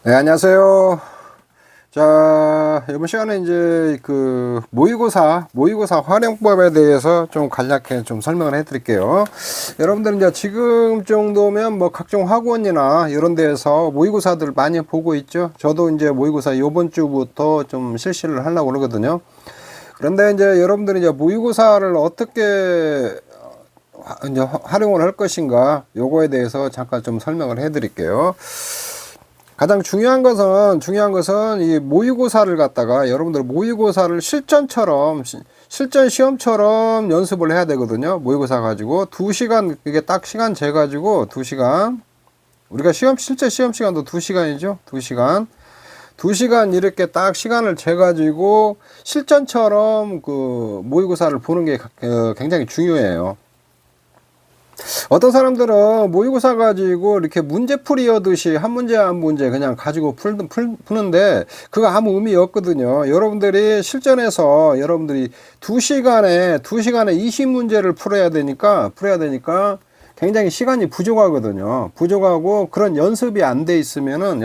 네, 안녕하세요. 자, 이번 시간에 이제 그 모의고사 활용법에 대해서 좀 간략하게 좀 설명을 해 드릴게요. 여러분들은 이제 지금 정도면 뭐 각종 학원이나 이런 데에서 모의고사들 많이 보고 있죠. 저도 이제 모의고사 이번 주부터 좀 실시를 하려고 그러거든요. 그런데 이제 여러분들이 이제 모의고사를 어떻게 이제 활용을 할 것인가, 요거에 대해서 잠깐 좀 설명을 해 드릴게요. 가장 중요한 것은 이 모의고사를 갖다가 여러분들 모의고사를 실전 시험처럼 연습을 해야 되거든요. 모의고사 가지고 2시간, 이게 딱 시간 재 가지고 2시간, 우리가 실제 시험 시간도 2시간이죠. 2시간 이렇게 딱 시간을 재 가지고 실전처럼 그 모의고사를 보는 게 굉장히 중요해요. 어떤 사람들은 모의고사 가지고 이렇게 문제풀이 하듯이 한 문제 한 문제 그냥 가지고 푸는데 그거 아무 의미 없거든요. 여러분들이 실전에서 여러분들이 2시간에 20문제를 풀어야 되니까 굉장히 시간이 부족하거든요. 부족하고 그런 연습이 안 돼 있으면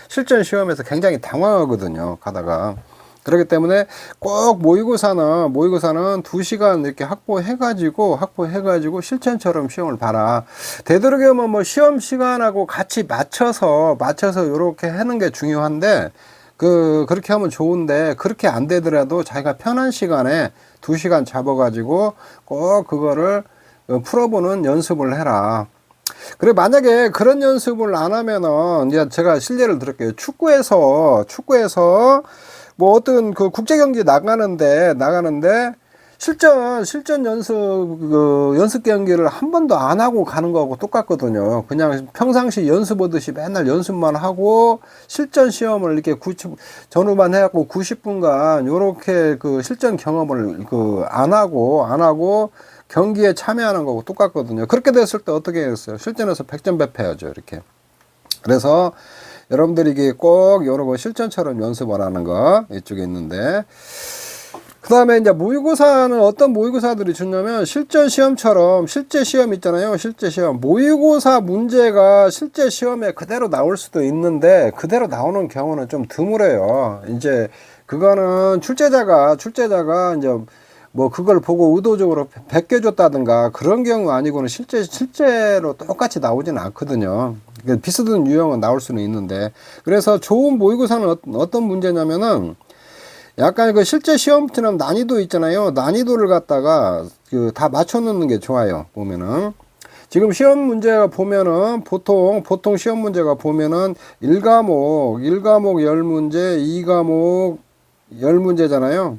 실전 시험에서 굉장히 당황하거든요. 가다가. 그렇기 때문에 꼭 모의고사는 2시간 이렇게 확보해가지고 실전처럼 시험을 봐라. 되도록이면 뭐 시험 시간하고 같이 맞춰서 이렇게 하는 게 중요한데, 그렇게 하면 좋은데, 그렇게 안 되더라도 자기가 편한 시간에 2시간 잡아가지고 꼭 그거를 풀어보는 연습을 해라. 그리고 만약에 그런 연습을 안 하면은, 이제 제가 실례를 들을게요. 축구에서 뭐 어떤 그 국제 경기 나가는데 실전 연습 경기를 한 번도 안 하고 가는 거하고 똑같거든요. 그냥 평상시 연습하듯이 맨날 연습만 하고 실전 시험을 이렇게 전후만 해갖고 90분간 요렇게 그 실전 경험을 안 하고 경기에 참여하는 거하고 똑같거든요. 그렇게 됐을 때 어떻게 했어요? 실전에서 100점 배패하죠, 이렇게. 그래서 여러분들이 이게 꼭 여러 거 실전처럼 연습을 하는 거 이쪽에 있는데, 그 다음에 이제 모의고사는 어떤 모의고사들이 주냐면 실제 시험 있잖아요. 실제 시험 모의고사 문제가 실제 시험에 그대로 나올 수도 있는데 그대로 나오는 경우는 좀 드물어요. 이제 그거는 출제자가 이제 뭐 그걸 보고 의도적으로 베껴줬다든가 그런 경우 아니고는 실제로 똑같이 나오지는 않거든요. 비슷한 유형은 나올 수는 있는데, 그래서 좋은 모의고사는 어떤 문제냐면은 약간 그 실제 시험처럼 난이도 있잖아요. 난이도를 갖다가 다 맞춰놓는 게 좋아요. 보면은 지금 시험 문제가 보면은 보통 시험 문제가 보면은 1과목 10문제, 2과목 10문제잖아요.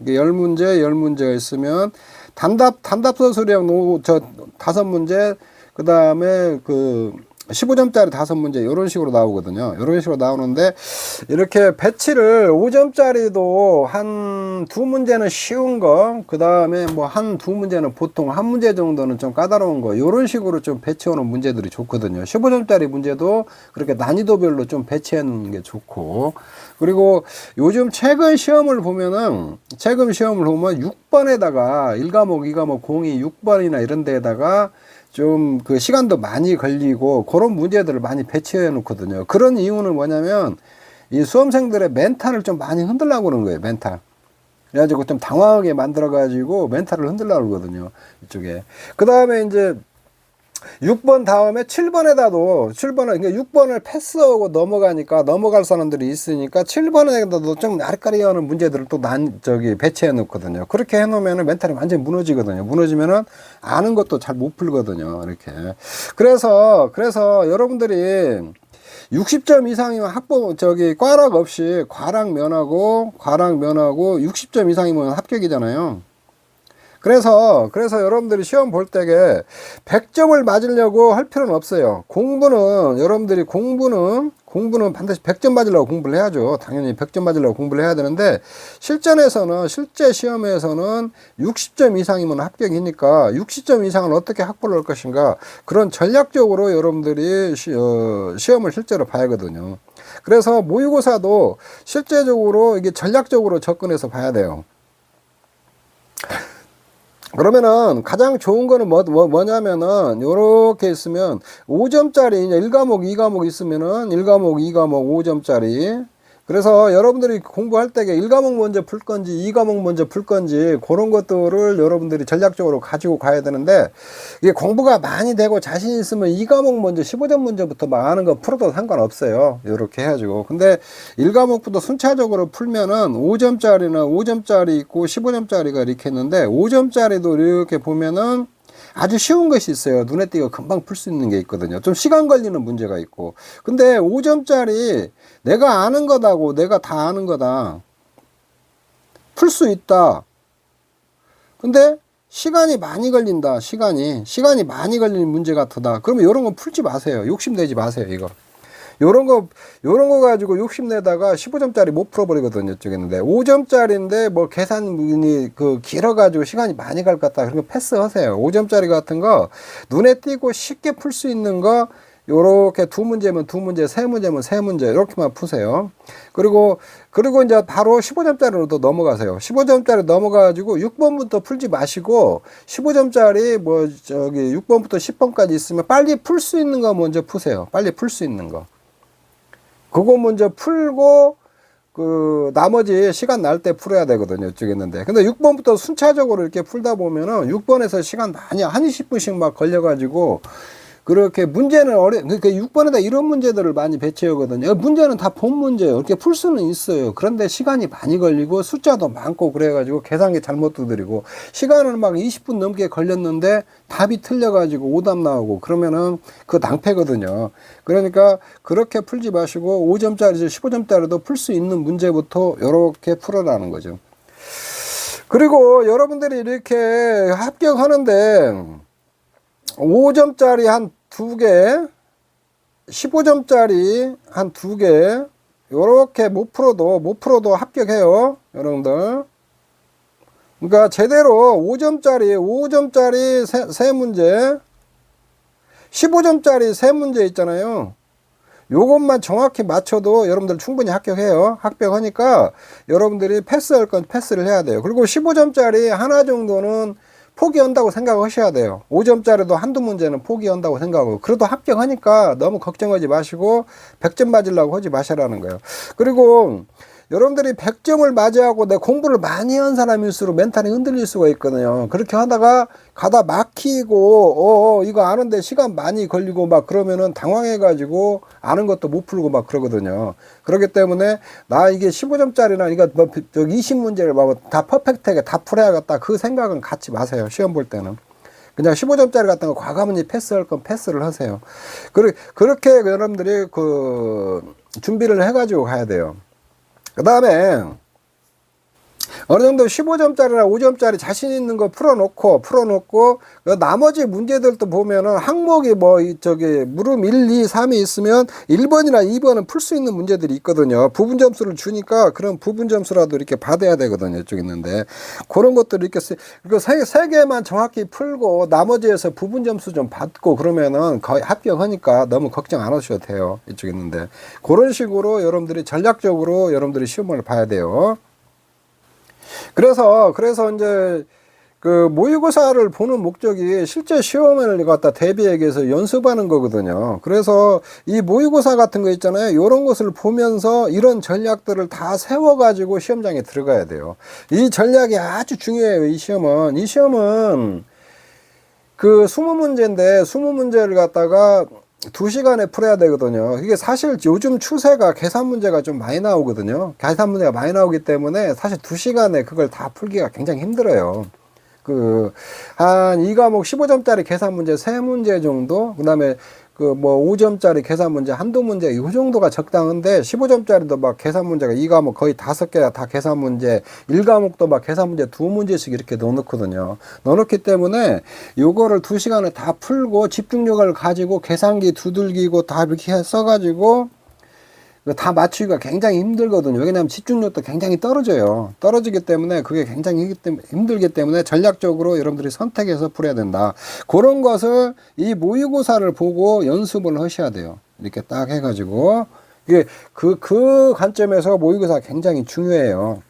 이게 10문제가 있으면 단답서술형 5문제, 그 다음에 15점짜리 5문제, 이런 식으로 나오거든요. 이런 식으로 나오는데, 이렇게 배치를 5점짜리도 한 2문제는 쉬운 거, 그 다음에 뭐 한 2문제는 보통 한 문제 정도는 좀 까다로운 거, 이런 식으로 좀 배치해놓은 문제들이 좋거든요. 15점짜리 문제도 그렇게 난이도별로 좀 배치해놓는 게 좋고, 그리고 요즘 최근 시험을 보면 6번에다가 1과목, 2과목 6번이나 이런 데에다가 좀 그 시간도 많이 걸리고 그런 문제들을 많이 배치해 놓거든요. 그런 이유는 뭐냐면 이 수험생들의 멘탈을 좀 많이 흔들려고 그러는 거예요. 멘탈. 그래가지고 좀 당황하게 만들어가지고 멘탈을 흔들려고 그러거든요. 이쪽에. 그 다음에 이제 6번 다음에 7번에다도 6번을 패스하고 넘어갈 사람들이 있으니까 7번에다도 좀 아리까리하는 문제들을 또 배치해 놓거든요. 그렇게 해 놓으면 멘탈이 완전히 무너지거든요. 무너지면은 아는 것도 잘 못 풀거든요. 이렇게. 그래서 여러분들이 60점 이상이면 꽈락 없이 과락 면하고 60점 이상이면 합격이잖아요. 그래서 여러분들이 시험 볼 때에 100점을 맞으려고 할 필요는 없어요. 여러분들이 공부는 반드시 100점 맞으려고 공부를 해야죠. 당연히 100점 맞으려고 공부를 해야 되는데, 실제 시험에서는 60점 이상이면 합격이니까 60점 이상은 어떻게 확보를 할 것인가, 그런 전략적으로 여러분들이 시험을 실제로 봐야 하거든요. 그래서 모의고사도 실제적으로 이게 전략적으로 접근해서 봐야 돼요. 그러면은 가장 좋은 거는 뭐냐면은 요렇게 있으면 5점짜리 1과목 2과목 있으면은 1과목 2과목 5점짜리. 그래서 여러분들이 공부할 때 1과목 먼저 풀 건지 2과목 먼저 풀 건지 그런 것들을 여러분들이 전략적으로 가지고 가야 되는데, 이게 공부가 많이 되고 자신 있으면 2과목 먼저 15점 문제부터 막 하는 거 풀어도 상관없어요. 요렇게 해가지고. 근데 1과목부터 순차적으로 풀면은 5점짜리나 5점짜리 있고 15점짜리가 이렇게 있는데, 5점짜리도 이렇게 보면은 아주 쉬운 것이 있어요. 눈에 띄고 금방 풀 수 있는 게 있거든요. 좀 시간 걸리는 문제가 있고. 근데 5점짜리 내가 아는 거다고, 내가 다 아는 거다, 풀 수 있다. 근데 시간이 많이 걸린다. 시간이 많이 걸리는 문제 같다. 그러면 이런 거 풀지 마세요. 욕심내지 마세요. 이거. 요런 거 가지고 욕심내다가 15점짜리 못 풀어버리거든요. 이쪽에 있는데 5점짜리인데 뭐 계산이 길어가지고 시간이 많이 갈 것 같다. 그런 거 패스하세요. 5점짜리 같은 거 눈에 띄고 쉽게 풀 수 있는 거 요렇게 2문제면 2문제, 3문제면 3문제 이렇게만 푸세요. 그리고 이제 바로 15점짜리로 또 넘어가세요. 15점짜리 넘어가가지고 6번부터 풀지 마시고 15점짜리 6번부터 10번까지 있으면 빨리 풀 수 있는 거 먼저 푸세요. 빨리 풀 수 있는 거. 그거 먼저 풀고 나머지 시간 날 때 풀어야 되거든요. 이쪽에 있는데. 근데 6번부터 순차적으로 이렇게 풀다 보면은 6번에서 시간 많이 한 20분씩 막 걸려가지고, 그렇게 문제는 그러니까 6번에다 이런 문제들을 많이 배치하거든요. 문제는 다 본 문제예요. 이렇게 풀 수는 있어요. 그런데 시간이 많이 걸리고 숫자도 많고 그래가지고 계산기 잘못 두드리고 시간은 막 20분 넘게 걸렸는데 답이 틀려가지고 오답 나오고 그러면은 그거 낭패거든요. 그러니까 그렇게 풀지 마시고 5점짜리, 15점짜리도 풀 수 있는 문제부터 이렇게 풀어라는 거죠. 그리고 여러분들이 이렇게 합격하는데 5점짜리 한 2개, 15점짜리 한 2개, 요렇게 못 풀어도 합격해요. 여러분들. 그러니까 제대로 5점짜리 3문제, 15점짜리 3문제 있잖아요. 요것만 정확히 맞춰도 여러분들 충분히 합격해요. 합격하니까 여러분들이 패스할 건 패스를 해야 돼요. 그리고 15점짜리 하나 정도는 포기한다고 생각하셔야 돼요. 5점짜리도 한두 문제는 포기한다고 생각하고, 그래도 합격하니까 너무 걱정하지 마시고 100점 맞으려고 하지 마시라는 거예요. 그리고 여러분들이 100점을 맞이하고 내 공부를 많이 한 사람일수록 멘탈이 흔들릴 수가 있거든요. 그렇게 하다가 가다 막히고 이거 아는데 시간 많이 걸리고 막 그러면은 당황해가지고 아는 것도 못 풀고 막 그러거든요. 그렇기 때문에 나 이게 15점짜리나 이거 20문제를 다 퍼펙트하게 다 풀어야겠다, 그 생각은 갖지 마세요. 시험 볼 때는 그냥 15점짜리 같은 거 과감히 패스할 건 패스를 하세요. 그렇게 여러분들이 준비를 해가지고 가야 돼요. 그 다음에 어느 정도 15점짜리나 5점짜리 자신 있는 거 풀어놓고 나머지 문제들도 보면은 항목이 물음 1, 2, 3이 있으면 1번이나 2번은 풀 수 있는 문제들이 있거든요. 부분 점수를 주니까 그런 부분 점수라도 이렇게 받아야 되거든요. 이쪽 있는데 그런 것들을 이렇게 이거 세 개만 정확히 풀고 나머지에서 부분 점수 좀 받고 그러면은 거의 합격하니까 너무 걱정 안 하셔도 돼요. 이쪽 있는데 그런 식으로 여러분들이 전략적으로 여러분들이 시험을 봐야 돼요. 그래서 이제 모의고사를 보는 목적이 실제 시험을 갖다 대비하기 위해서 연습하는 거거든요. 그래서 이 모의고사 같은 거 있잖아요. 이런 것을 보면서 이런 전략들을 다 세워가지고 시험장에 들어가야 돼요. 이 전략이 아주 중요해요. 이 시험은 20문제인데 20문제를 갖다가 2시간에 풀어야 되거든요. 이게 사실 요즘 추세가 계산 문제가 좀 많이 나오거든요. 계산 문제가 많이 나오기 때문에 사실 2시간에 그걸 다 풀기가 굉장히 힘들어요. 한 2과목 15점짜리 계산 문제 3문제 정도, 그 다음에 5점짜리 계산 문제 한두 문제, 이 정도가 적당한데 15점짜리도 막 계산 문제가 2과목 거의 5개가 다 계산 문제, 1과목도 막 계산 문제 2문제씩 이렇게 넣어놓거든요. 넣어놓기 때문에 요거를 2시간에 다 풀고 집중력을 가지고 계산기 두들기고 다 이렇게 써가지고 다 맞추기가 굉장히 힘들거든요. 왜냐하면 집중력도 굉장히 떨어져요. 떨어지기 때문에 그게 굉장히 힘들기 때문에 전략적으로 여러분들이 선택해서 풀어야 된다. 그런 것을 이 모의고사를 보고 연습을 하셔야 돼요. 이렇게 딱 해가지고 이게 그 관점에서 모의고사가 굉장히 중요해요.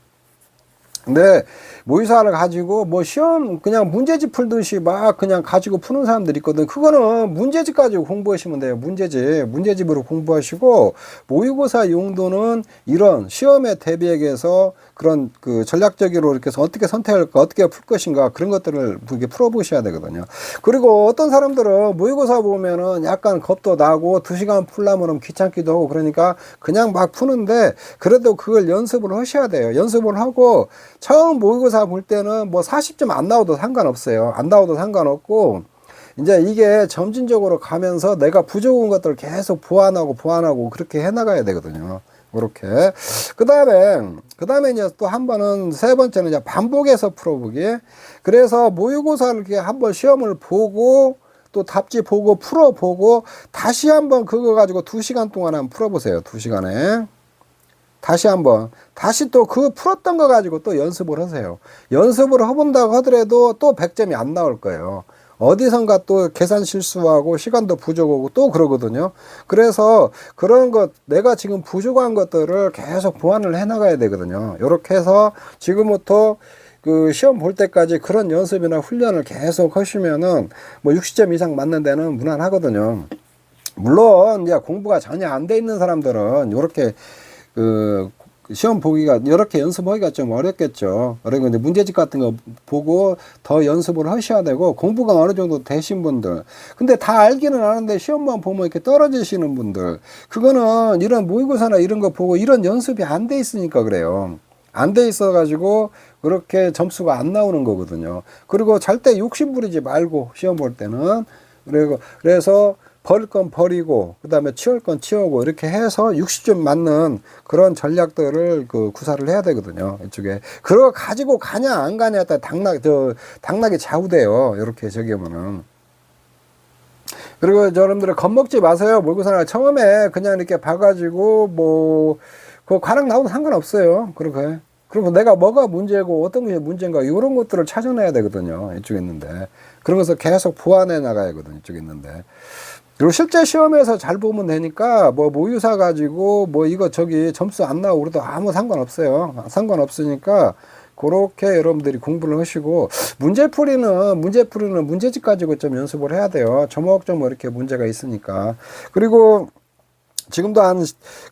근데 모의사를 가지고 뭐 시험 그냥 문제집 풀듯이 막 그냥 가지고 푸는 사람들이 있거든. 그거는 문제집 가지고 공부하시면 돼요. 문제집으로 공부하시고, 모의고사 용도는 이런 시험에 대비해서 그런 그 전략적으로 이렇게 해서 어떻게 선택할까, 어떻게 풀 것인가, 그런 것들을 이렇게 풀어보셔야 되거든요. 그리고 어떤 사람들은 모의고사 보면은 약간 겁도 나고 2시간 풀려면 귀찮기도 하고 그러니까 그냥 막 푸는데, 그래도 그걸 연습을 하셔야 돼요. 연습을 하고 처음 모의고사 볼 때는 뭐 40점 안 나와도 상관없어요. 안 나와도 상관없고, 이제 이게 점진적으로 가면서 내가 부족한 것들을 계속 보완하고 그렇게 해나가야 되거든요. 그렇게. 그 다음에 이제 또 한 번은, 세 번째는 이제 반복해서 풀어보기. 그래서 모의고사를 이렇게 한번 시험을 보고, 또 답지 보고 풀어보고, 다시 한번 그거 가지고 2시간 동안 한번 풀어보세요. 2시간에. 다시 또 그 풀었던 거 가지고 또 연습을 하세요. 연습을 해본다고 하더라도 또 100점이 안 나올 거예요. 어디선가 또 계산 실수하고 시간도 부족하고 또 그러거든요. 그래서 그런 것, 내가 지금 부족한 것들을 계속 보완을 해 나가야 되거든요. 이렇게 해서 지금부터 그 시험 볼 때까지 그런 연습이나 훈련을 계속 하시면은 뭐 60점 이상 맞는 데는 무난하거든요. 물론 이제 공부가 전혀 안 돼 있는 사람들은 이렇게 그 시험 보기가, 이렇게 연습하기가 좀 어렵겠죠. 그리고 이제 문제집 같은 거 보고 더 연습을 하셔야 되고, 공부가 어느 정도 되신 분들, 근데 다 알기는 아는데 시험만 보면 이렇게 떨어지시는 분들, 그거는 이런 모의고사나 이런 거 보고 이런 연습이 안 돼 있으니까 그래요. 안 돼 있어 가지고 그렇게 점수가 안 나오는 거거든요. 그리고 절대 욕심 부리지 말고 시험 볼 때는, 그래서 버릴 건 버리고, 그 다음에 치울 건 치우고, 이렇게 해서 60점 맞는 그런 전략들을 그 구사를 해야 되거든요. 이쪽에. 그거 가지고 가냐, 안 가냐에 따라 당락이 좌우돼요. 이렇게 저기 보면은. 그리고 여러분들 겁먹지 마세요. 모의고사를 처음에 그냥 이렇게 봐가지고, 그 과락 나오도 상관없어요. 그렇게. 그리고 내가 뭐가 문제고 어떤 것이 문제인가, 이런 것들을 찾아내야 되거든요. 이쪽에 있는데. 그런 것을 계속 보완해 나가야 하거든요. 이쪽에 있는데. 그리고 실제 시험에서 잘 보면 되니까, 뭐 모의고사 가지고 뭐 이거 저기 점수 안 나오고 그래도 아무 상관없어요. 상관없으니까 그렇게 여러분들이 공부를 하시고, 문제풀이는 문제집 가지고 좀 연습을 해야 돼요. 조목조목 이렇게 문제가 있으니까. 그리고 지금도 한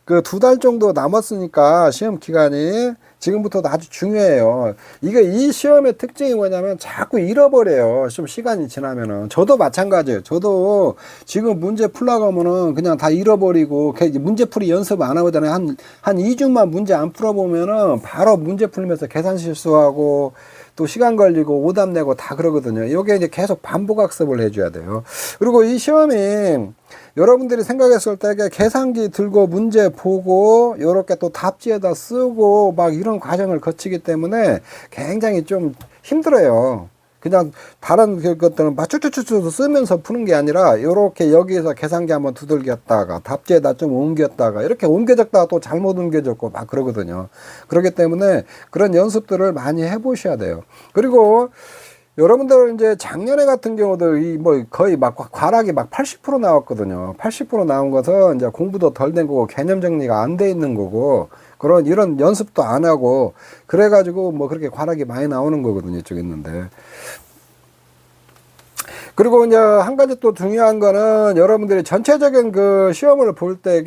그 2달 정도 남았으니까 시험 기간이, 지금부터도 아주 중요해요. 이 시험의 특징이 뭐냐면 자꾸 잃어버려요. 좀 시간이 지나면은. 저도 마찬가지예요. 저도 지금 문제 풀려고 하면은 그냥 다 잃어버리고, 문제풀이 연습 안 하거든요. 한 2주만 문제 안 풀어보면은 바로 문제 풀면서 계산 실수하고 또 시간 걸리고 오답 내고 다 그러거든요. 이게 이제 계속 반복 학습을 해줘야 돼요. 그리고 이 시험이 여러분들이 생각했을 때 계산기 들고 문제 보고 요렇게 또 답지에다 쓰고 막 이런 과정을 거치기 때문에 굉장히 좀 힘들어요. 그냥 다른 것들은 막 쭉쭉쭉 쓰면서 푸는 게 아니라 요렇게 여기에서 계산기 한번 두들겼다가 답지에다 좀 옮겼다가 이렇게 옮겨졌다가 또 잘못 옮겨졌고 막 그러거든요. 그렇기 때문에 그런 연습들을 많이 해보셔야 돼요. 그리고 여러분들 이제 작년에 같은 경우도 거의 막 과락이 막 80% 나왔거든요. 80% 나온 것은 이제 공부도 덜 된 거고 개념 정리가 안 돼 있는 거고, 이런 연습도 안 하고 그래가지고 뭐 그렇게 과락이 많이 나오는 거거든요. 이쪽에 있는데. 그리고 이제 한 가지 또 중요한 거는, 여러분들이 전체적인 그 시험을 볼 때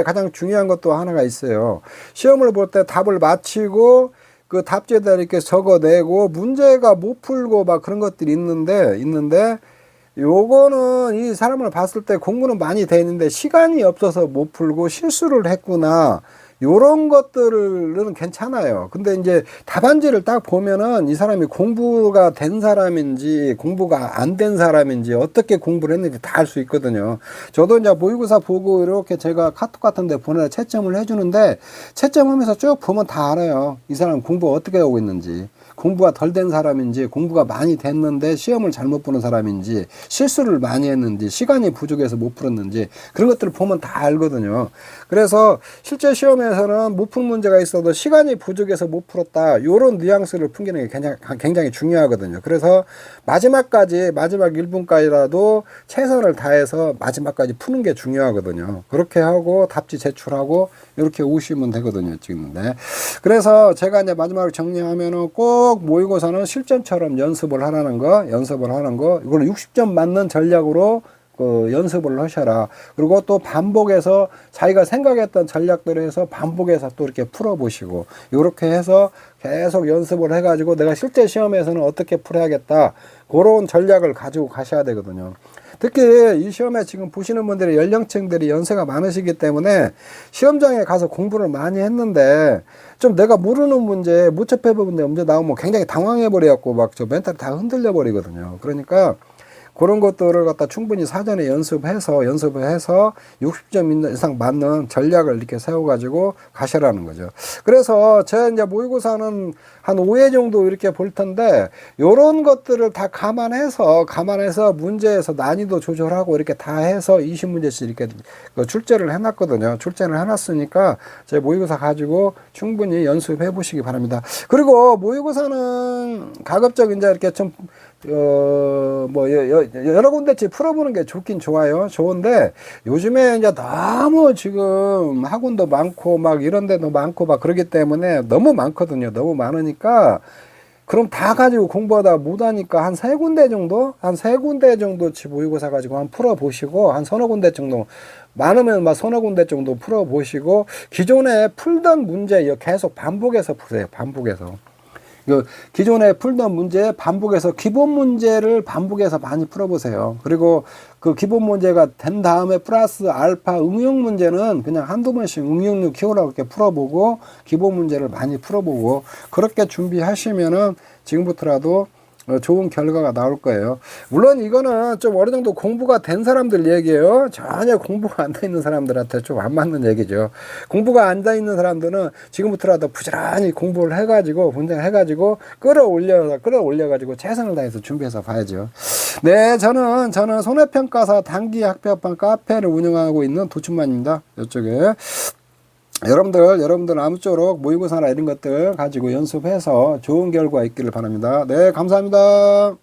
가장 중요한 것도 하나가 있어요. 시험을 볼 때 답을 맞히고 그 답지에다 이렇게 적어내고 문제가 못 풀고 막 그런 것들이 있는데 요거는 이 사람을 봤을 때 공부는 많이 돼 있는데 시간이 없어서 못 풀고 실수를 했구나, 요런 것들은 괜찮아요. 근데 이제 답안지를 딱 보면은 이 사람이 공부가 된 사람인지 공부가 안 된 사람인지 어떻게 공부를 했는지 다 알 수 있거든요. 저도 이제 모의고사 보고 이렇게 제가 카톡 같은 데 보내서 채점을 해주는데, 채점하면서 쭉 보면 다 알아요. 이 사람 공부 어떻게 하고 있는지. 공부가 덜 된 사람인지 공부가 많이 됐는데 시험을 잘못 보는 사람인지 실수를 많이 했는지 시간이 부족해서 못 풀었는지 그런 것들을 보면 다 알거든요. 그래서 실제 시험에서는 못 푼 문제가 있어도 시간이 부족해서 못 풀었다, 요런 뉘앙스를 풍기는 게 굉장히 중요하거든요. 그래서 마지막 1분까지라도 최선을 다해서 마지막까지 푸는 게 중요하거든요. 그렇게 하고 답지 제출하고 이렇게 오시면 되거든요, 찍는데. 그래서 제가 이제 마지막으로 정리하면은 꼭 모의고사는 실전처럼 연습을 하는 거, 이걸 60점 맞는 전략으로 연습을 하셔라. 그리고 또 반복해서 자기가 생각했던 전략들을 해서 반복해서 또 이렇게 풀어보시고, 이렇게 해서 계속 연습을 해가지고 내가 실제 시험에서는 어떻게 풀어야겠다, 그런 전략을 가지고 가셔야 되거든요. 특히 이 시험에 지금 보시는 분들의 연령층들이 연세가 많으시기 때문에 시험장에 가서 공부를 많이 했는데 좀 내가 모르는 문제, 못 접해본 문제 나오면 굉장히 당황해버려갖고 막 저 멘탈이 다 흔들려 버리거든요. 그러니까 그런 것들을 갖다 충분히 사전에 연습해서 60점 이상 맞는 전략을 이렇게 세워가지고 가시라는 거죠. 그래서 제가 이제 모의고사는 한 5회 정도 이렇게 볼 텐데, 요런 것들을 다 감안해서 문제에서 난이도 조절하고 이렇게 다 해서 20문제씩 이렇게 출제를 해놨거든요. 출제를 해놨으니까 제 모의고사 가지고 충분히 연습해 보시기 바랍니다. 그리고 모의고사는 가급적 이제 이렇게 좀 여러 군데씩 풀어보는 게 좋긴 좋은데, 요즘에 이제 너무 지금 학원도 많고 막 이런 데도 많고 막 그러기 때문에 너무 많거든요. 너무 많으니까 그럼 다 가지고 공부하다 못하니까 한 세 군데 정도치 모의고사 가지고 한번 풀어보시고, 한 서너 군데 정도, 많으면 막 서너 군데 정도 풀어보시고, 기존에 풀던 문제 계속 반복해서 푸세요. 기존에 풀던 문제 반복해서 기본 문제를 반복해서 많이 풀어보세요. 그리고 그 기본 문제가 된 다음에 플러스 알파 응용 문제는 그냥 한두 번씩 응용력 키우라고 이렇게 풀어보고, 기본 문제를 많이 풀어보고, 그렇게 준비하시면은 지금부터라도 좋은 결과가 나올 거예요. 물론 이거는 좀 어느 정도 공부가 된 사람들 얘기예요. 전혀 공부가 안 돼 있는 사람들한테 좀 안 맞는 얘기죠. 공부가 안 돼 있는 사람들은 지금부터라도 부지런히 공부를 해가지고 끌어올려가지고 최선을 다해서 준비해서 봐야죠. 네, 저는 손해평가사 단기 학비학반 카페를 운영하고 있는 도춘만입니다. 이쪽에 여러분들 아무쪼록 모의고사나 이런 것들 가지고 연습해서 좋은 결과 있기를 바랍니다. 네, 감사합니다.